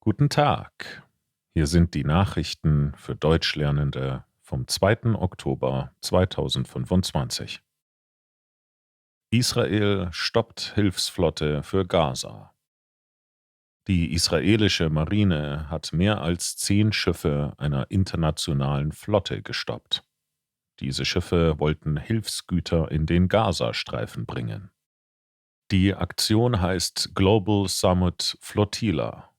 Guten Tag. Hier sind die Nachrichten für Deutschlernende vom 2. Oktober 2025. Israel stoppt Hilfsflotte für Gaza. Die israelische Marine hat mehr als 10 Schiffe einer internationalen Flotte gestoppt. Diese Schiffe wollten Hilfsgüter in den Gazastreifen bringen. Die Aktion heißt Global Summit Flotilla.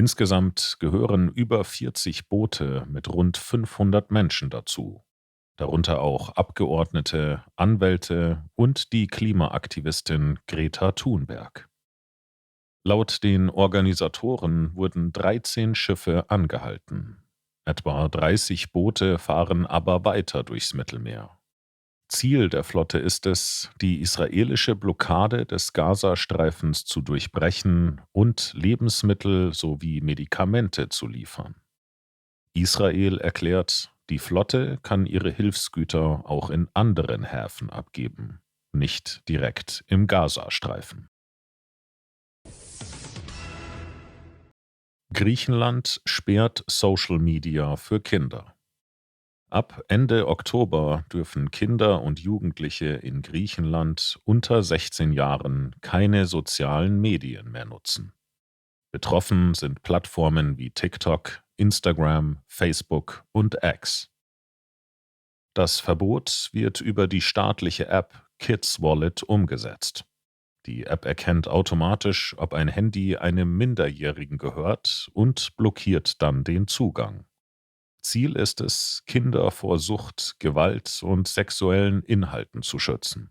Insgesamt gehören über 40 Boote mit rund 500 Menschen dazu, darunter auch Abgeordnete, Anwälte und die Klimaaktivistin Greta Thunberg. Laut den Organisatoren wurden 13 Schiffe angehalten. Etwa 30 Boote fahren aber weiter durchs Mittelmeer. Ziel der Flotte ist es, die israelische Blockade des Gazastreifens zu durchbrechen und Lebensmittel sowie Medikamente zu liefern. Israel erklärt, die Flotte kann ihre Hilfsgüter auch in anderen Häfen abgeben, nicht direkt im Gazastreifen. Griechenland sperrt Social Media für Kinder. Ab Ende Oktober dürfen Kinder und Jugendliche in Griechenland unter 16 Jahren keine sozialen Medien mehr nutzen. Betroffen sind Plattformen wie TikTok, Instagram, Facebook und X. Das Verbot wird über die staatliche App Kids Wallet umgesetzt. Die App erkennt automatisch, ob ein Handy einem Minderjährigen gehört und blockiert dann den Zugang. Ziel ist es, Kinder vor Sucht, Gewalt und sexuellen Inhalten zu schützen.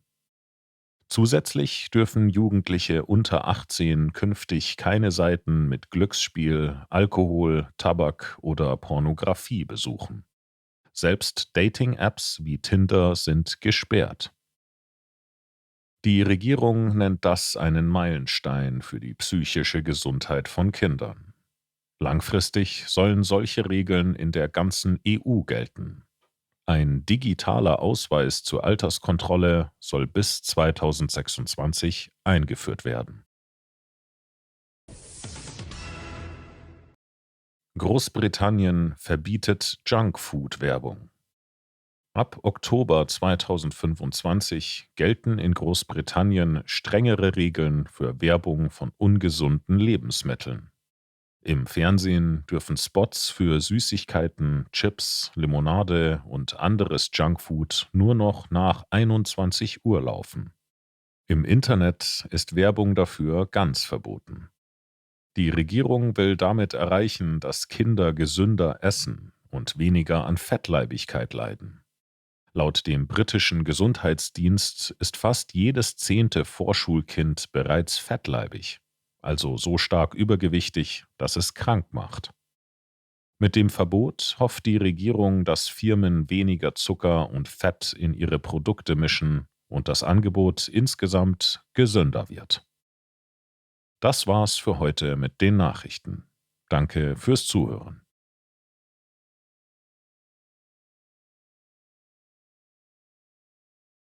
Zusätzlich dürfen Jugendliche unter 18 künftig keine Seiten mit Glücksspiel, Alkohol, Tabak oder Pornografie besuchen. Selbst Dating-Apps wie Tinder sind gesperrt. Die Regierung nennt das einen Meilenstein für die psychische Gesundheit von Kindern. Langfristig sollen solche Regeln in der ganzen EU gelten. Ein digitaler Ausweis zur Alterskontrolle soll bis 2026 eingeführt werden. Großbritannien verbietet Junkfood-Werbung. Ab Oktober 2025 gelten in Großbritannien strengere Regeln für Werbung von ungesunden Lebensmitteln. Im Fernsehen dürfen Spots für Süßigkeiten, Chips, Limonade und anderes Junkfood nur noch nach 21 Uhr laufen. Im Internet ist Werbung dafür ganz verboten. Die Regierung will damit erreichen, dass Kinder gesünder essen und weniger an Fettleibigkeit leiden. Laut dem britischen Gesundheitsdienst ist fast jedes 10. Vorschulkind bereits fettleibig, also so stark übergewichtig, dass es krank macht. Mit dem Verbot hofft die Regierung, dass Firmen weniger Zucker und Fett in ihre Produkte mischen und das Angebot insgesamt gesünder wird. Das war's für heute mit den Nachrichten. Danke fürs Zuhören.